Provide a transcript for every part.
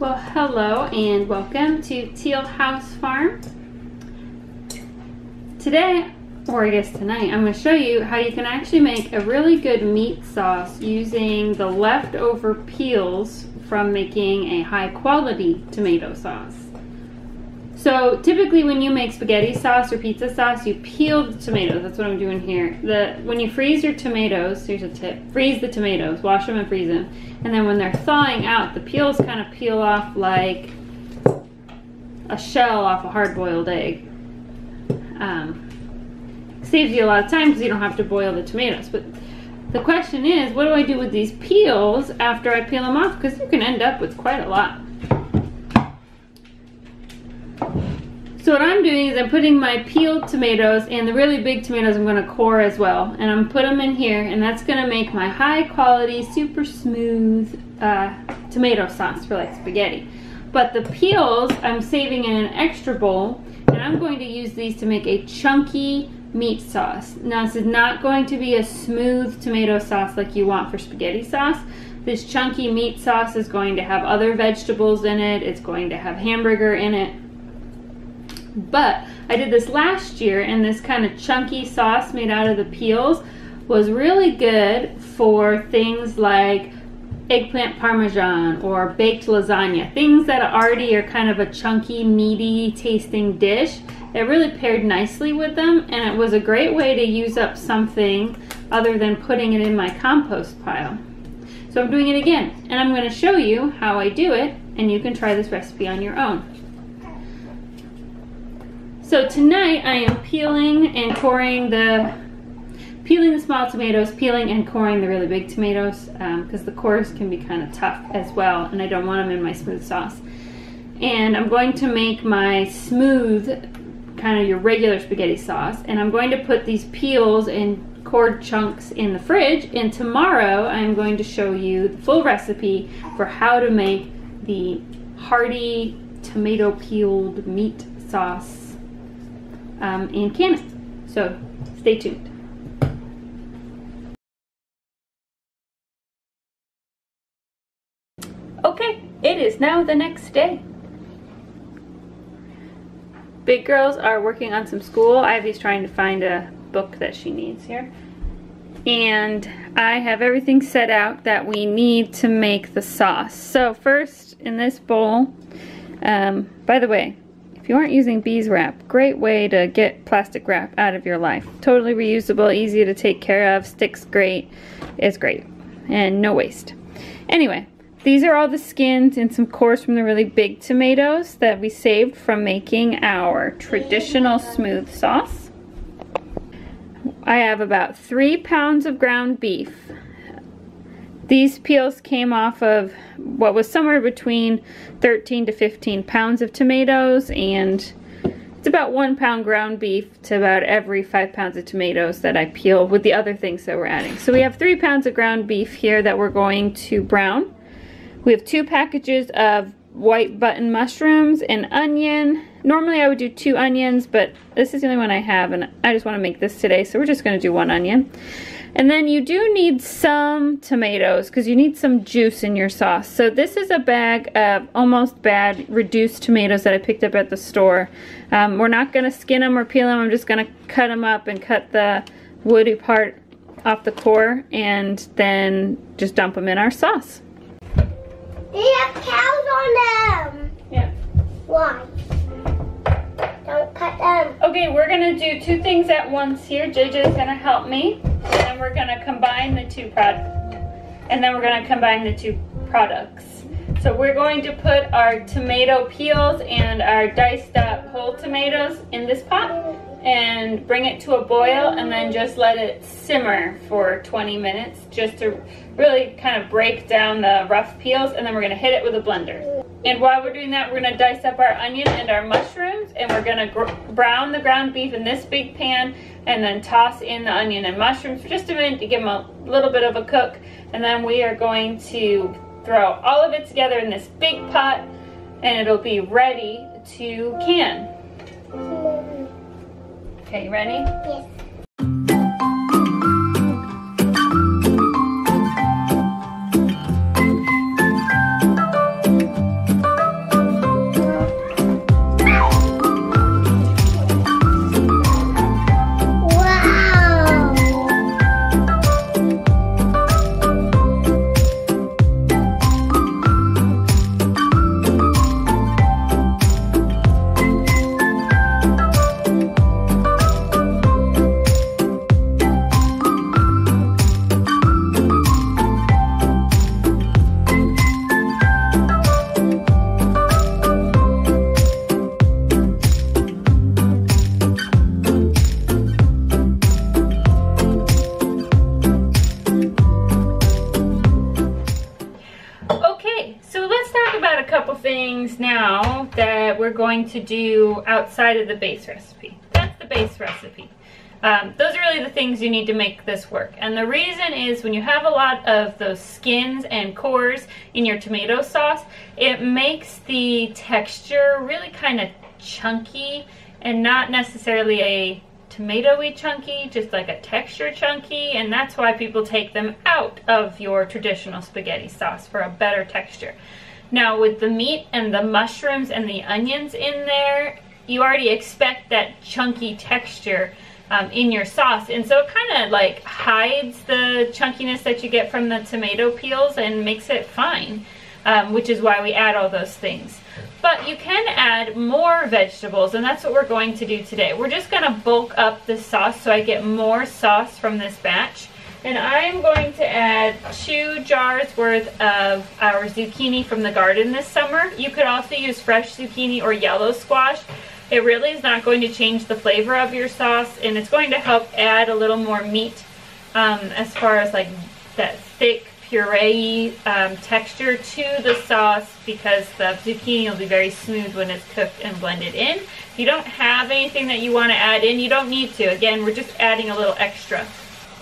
Well, hello and welcome to Teal House Farm. Today, or I guess tonight, I'm going to show you how you can actually make a really good meat sauce using the leftover peels from making a high quality tomato sauce. So typically when you make spaghetti sauce or pizza sauce, you peel the tomatoes. That's what I'm doing here. When you freeze your tomatoes, here's a tip, freeze the tomatoes, wash them and freeze them. And then when they're thawing out, the peels kind of peel off like a shell off a hard-boiled egg. Saves you a lot of time because you don't have to boil the tomatoes. But the question is, what do I do with these peels after I peel them off? Because you can end up with quite a lot. So what I'm doing is I'm putting my peeled tomatoes and the really big tomatoes I'm going to core as well. And I'm going to put them in here, and that's going to make my high quality, super smooth tomato sauce for like spaghetti. But the peels I'm saving in an extra bowl, and I'm going to use these to make a chunky meat sauce. Now this is not going to be a smooth tomato sauce like you want for spaghetti sauce. This chunky meat sauce is going to have other vegetables in it. It's going to have hamburger in it. But I did this last year, and this kind of chunky sauce made out of the peels was really good for things like eggplant parmesan or baked lasagna, things that already are kind of a chunky, meaty tasting dish. It really paired nicely with them, and it was a great way to use up something other than putting it in my compost pile. So I'm doing it again, and I'm going to show you how I do it, and you can try this recipe on your own. So tonight I am peeling and coring the small tomatoes, peeling and coring the really big tomatoes because the cores can be kind of tough as well, and I don't want them in my smooth sauce. And I'm going to make my smooth, kind of your regular spaghetti sauce, and I'm going to put these peels and cored chunks in the fridge, and tomorrow I'm going to show you the full recipe for how to make the hearty tomato peeled meat sauce and can it. So stay tuned. Okay, it is now the next day. Big girls are working on some school. Ivy's trying to find a book that she needs here. And I have everything set out that we need to make the sauce. So first, in this bowl, by the way, if you aren't using beeswax, great way to get plastic wrap out of your life. Totally reusable, easy to take care of, sticks great, it's great, and no waste. Anyway, these are all the skins and some cores from the really big tomatoes that we saved from making our traditional smooth sauce. I have about 3 pounds of ground beef. These peels came off of what was somewhere between 13 to 15 pounds of tomatoes, and it's about 1 pound ground beef to about every 5 pounds of tomatoes that I peel with the other things that we're adding. So we have 3 pounds of ground beef here that we're going to brown. We have 2 packages of white button mushrooms, an onion. Normally I would do 2 onions, but this is the only one I have, and I just want to make this today, so we're just going to do 1 onion. And then you do need some tomatoes because you need some juice in your sauce. So this is a bag of almost bad reduced tomatoes that I picked up at the store. We're not going to skin them or peel them. I'm just going to cut them up and cut the woody part off the core and then just dump them in our sauce. They have cows on them. Yeah. Why? Don't cut them. Okay, we're going to do 2 things at once here. JJ's going to help me. And then we're going to combine the 2 products. So we're going to put our tomato peels and our diced up whole tomatoes in this pot and bring it to a boil, and then just let it simmer for 20 minutes just to really kind of break down the rough peels, and then we're going to hit it with a blender. And while we're doing that, we're going to dice up our onion and our mushrooms, and we're going to brown the ground beef in this big pan and then toss in the onion and mushrooms for just a minute to give them a little bit of a cook, and then we are going to throw all of it together in this big pot, and it'll be ready to can. Okay, you ready? Yes. things now that we're going to do outside of the base recipe. That's the base recipe. Those are really the things you need to make this work. And the reason is when you have a lot of those skins and cores in your tomato sauce, it makes the texture really kind of chunky and not necessarily a tomatoey chunky, just like a texture chunky, and that's why people take them out of your traditional spaghetti sauce for a better texture. Now with the meat and the mushrooms and the onions in there, you already expect that chunky texture in your sauce, and so it kind of like hides the chunkiness that you get from the tomato peels and makes it fine, which is why we add all those things. But you can add more vegetables, and that's what we're going to do today. We're just going to bulk up the sauce so I get more sauce from this batch. And I'm going to add 2 jars worth of our zucchini from the garden this summer. You could also use fresh zucchini or yellow squash. It really is not going to change the flavor of your sauce, and it's going to help add a little more meat as far as like that thick puree texture to the sauce, because the zucchini will be very smooth when it's cooked and blended in. If you don't have anything that you want to add in, you don't need to. Again, we're just adding a little extra.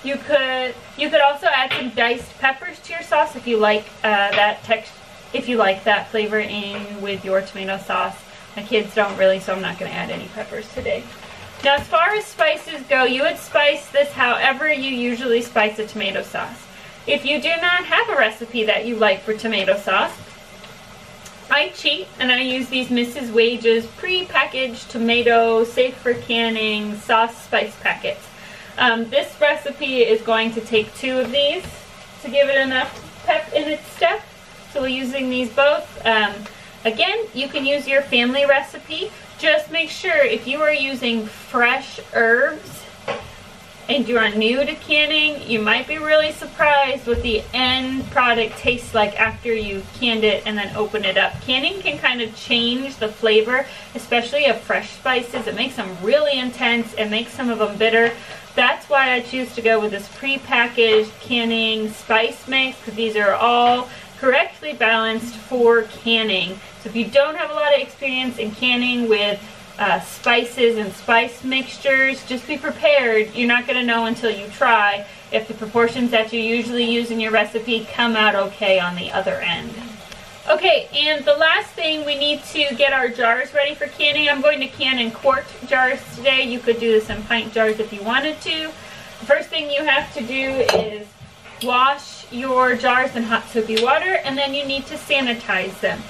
You could also add some diced peppers to your sauce if you like that flavor in with your tomato sauce. My kids don't really, so I'm not going to add any peppers today. Now, as far as spices go, you would spice this however you usually spice a tomato sauce. If you do not have a recipe that you like for tomato sauce, I cheat and I use these Mrs. Wages pre-packaged tomato, safe for canning, sauce spice packets. This recipe is going to take 2 of these to give it enough pep in its step. So we're using these both. Again, you can use your family recipe. Just make sure if you are using fresh herbs and you are new to canning, you might be really surprised what the end product tastes like after you canned it and then open it up. Canning can kind of change the flavor, especially of fresh spices. It makes them really intense. It makes some of them bitter. That's why I choose to go with this pre-packaged canning spice mix, because these are all correctly balanced for canning. So if you don't have a lot of experience in canning with spices and spice mixtures, just be prepared. You're not going to know until you try if the proportions that you usually use in your recipe come out okay on the other end. Okay, and the last thing, we need to get our jars ready for canning. I'm going to can in quart jars today. You could do this in pint jars if you wanted to. The first thing you have to do is wash your jars in hot soapy water, and then you need to sanitize them.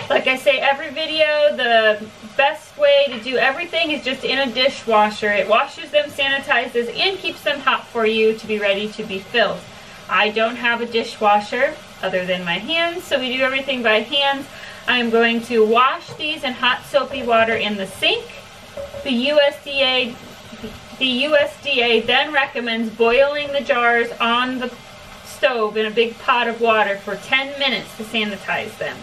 Like I say every video, the best way to do everything is just in a dishwasher. It washes them, sanitizes, and keeps them hot for you to be ready to be filled. I don't have a dishwasher other than my hands, so we do everything by hand. I'm going to wash these in hot soapy water in the sink. The USDA then recommends boiling the jars on the stove in a big pot of water for 10 minutes to sanitize them.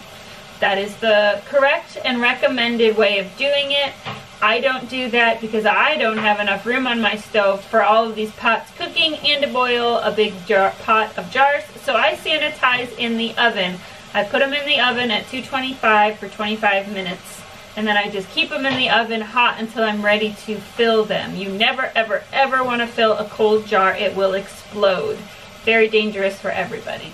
That is the correct and recommended way of doing it. I don't do that because I don't have enough room on my stove for all of these pots cooking and to boil a big pot of jars. So I sanitize in the oven. I put them in the oven at 225 for 25 minutes. And then I just keep them in the oven hot until I'm ready to fill them. You never, ever, ever want to fill a cold jar. It will explode. Very dangerous for everybody.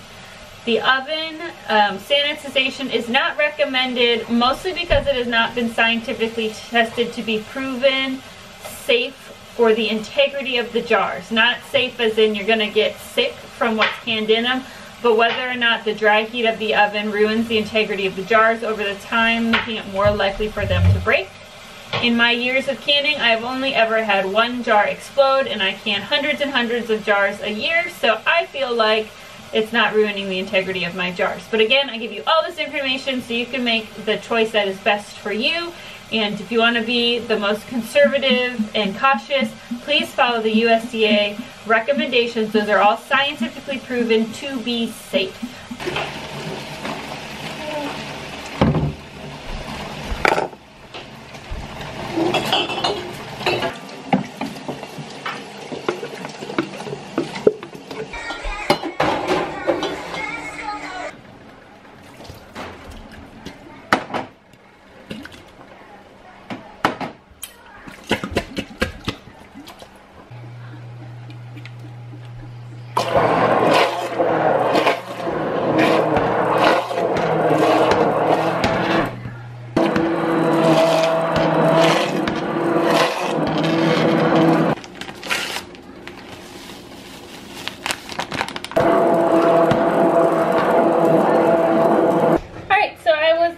The oven sanitization is not recommended, mostly because it has not been scientifically tested to be proven safe for the integrity of the jars. Not safe as in you're going to get sick from what's canned in them, but whether or not the dry heat of the oven ruins the integrity of the jars over the time, making it more likely for them to break. In my years of canning, I've only ever had 1 jar explode, and I can hundreds and hundreds of jars a year, so I feel like it's not ruining the integrity of my jars. But again, I give you all this information so you can make the choice that is best for you. And if you want to be the most conservative and cautious, please follow the USDA recommendations. Those are all scientifically proven to be safe.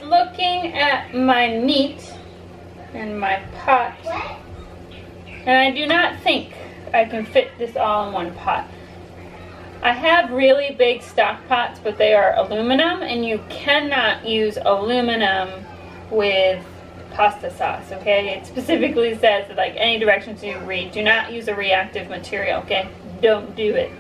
looking at my meat in my pot, and I do not think I can fit this all in one pot. I have really big stock pots, but they are aluminum, and you cannot use aluminum with pasta sauce, okay? It specifically says that, like, any directions you read, do not use a reactive material, okay? Don't do it.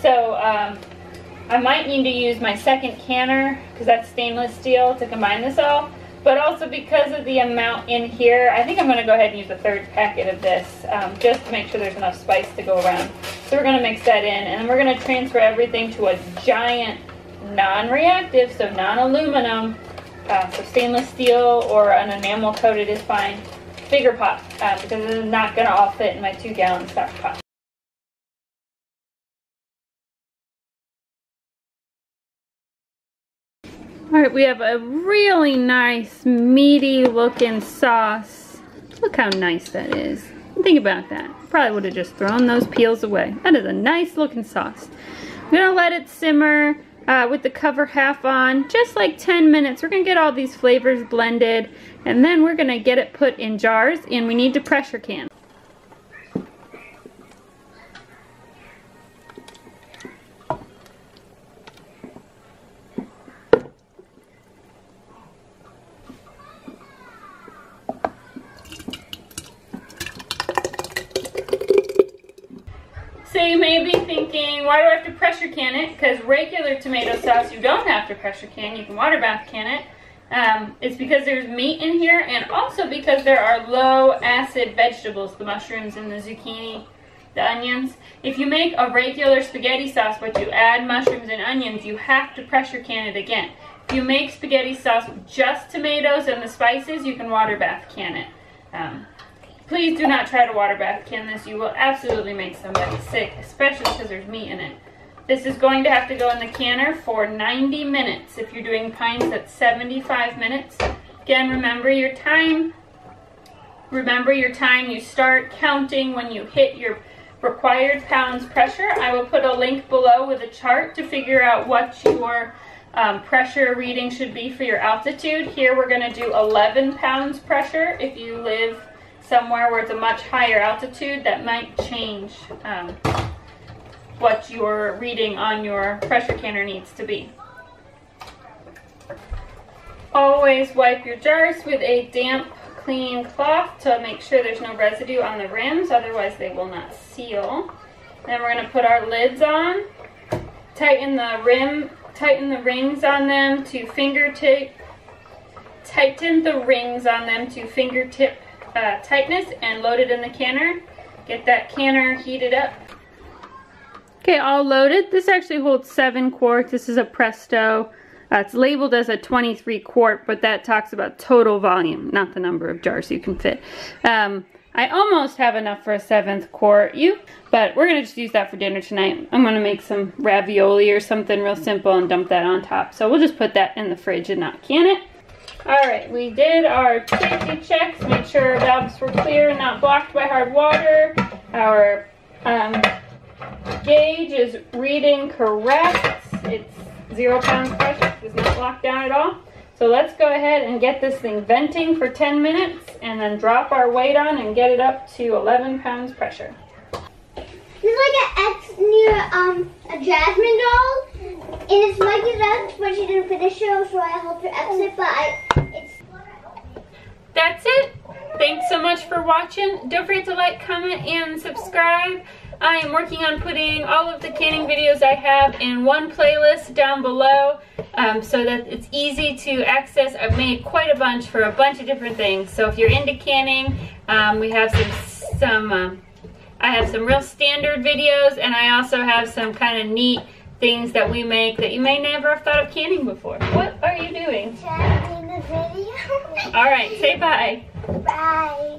So I might need to use my second canner, because that's stainless steel, to combine this all. But also because of the amount in here, I think I'm going to go ahead and use a third packet of this, just to make sure there's enough spice to go around. So we're going to mix that in, and then we're going to transfer everything to a giant non-reactive, so non-aluminum, so stainless steel or an enamel coated is fine, bigger pot, because it is not going to all fit in my 2-gallon stock pot. Alright, we have a really nice meaty looking sauce. Look how nice that is. Think about that. Probably would have just thrown those peels away. That is a nice looking sauce. I'm going to let it simmer with the cover half on, just like 10 minutes. We're going to get all these flavors blended, and then we're going to get it put in jars, and we need to pressure can. So you may be thinking, why do I have to pressure can it? Because regular tomato sauce, you don't have to pressure can. You can water bath can it. It's because there's meat in here, and also because there are low acid vegetables, the mushrooms and the zucchini, the onions. If you make a regular spaghetti sauce but you add mushrooms and onions, you have to pressure can it again. If you make spaghetti sauce with just tomatoes and the spices, you can water bath can it. Please do not try to water bath can this. You will absolutely make somebody sick, especially because there's meat in it. This is going to have to go in the canner for 90 minutes. If you're doing pints, that's 75 minutes. Again, remember your time. Remember your time. You start counting when you hit your required pounds pressure. I will put a link below with a chart to figure out what your pressure reading should be for your altitude. Here we're going to do 11 pounds pressure. If you live somewhere where it's a much higher altitude, that might change what your reading on your pressure canner needs to be. Always wipe your jars with a damp, clean cloth to make sure there's no residue on the rims, otherwise they will not seal. Then we're going to put our lids on, tighten the rings on them to fingertip, tightness, and load it in the canner. Get that canner heated up. Okay, all loaded. This actually holds 7 quarts. This is a Presto. It's labeled as a 23 quart, but that talks about total volume, not the number of jars you can fit. I almost have enough for a 7th quart, but we're gonna just use that for dinner tonight. I'm gonna make some ravioli or something real simple and dump that on top. So we'll just put that in the fridge and not can it. Alright, we did our safety checks, made sure our valves were clear and not blocked by hard water. Our gauge is reading correct. It's 0 pounds pressure, it's not locked down at all. So let's go ahead and get this thing venting for 10 minutes and then drop our weight on and get it up to 11 pounds pressure. There's like an X near a Jasmine doll, and it's Mikey's X, but she didn't finish it, so I helped her exit, but it's... That's it. Thanks so much for watching. Don't forget to like, comment, and subscribe. I am working on putting all of the canning videos I have in one playlist down below so that it's easy to access. I've made quite a bunch for a bunch of different things. So if you're into canning, we have I have some real standard videos, and I also have some kind of neat things that we make that you may never have thought of canning before. What are you doing? Checking the video. All right, say bye. Bye.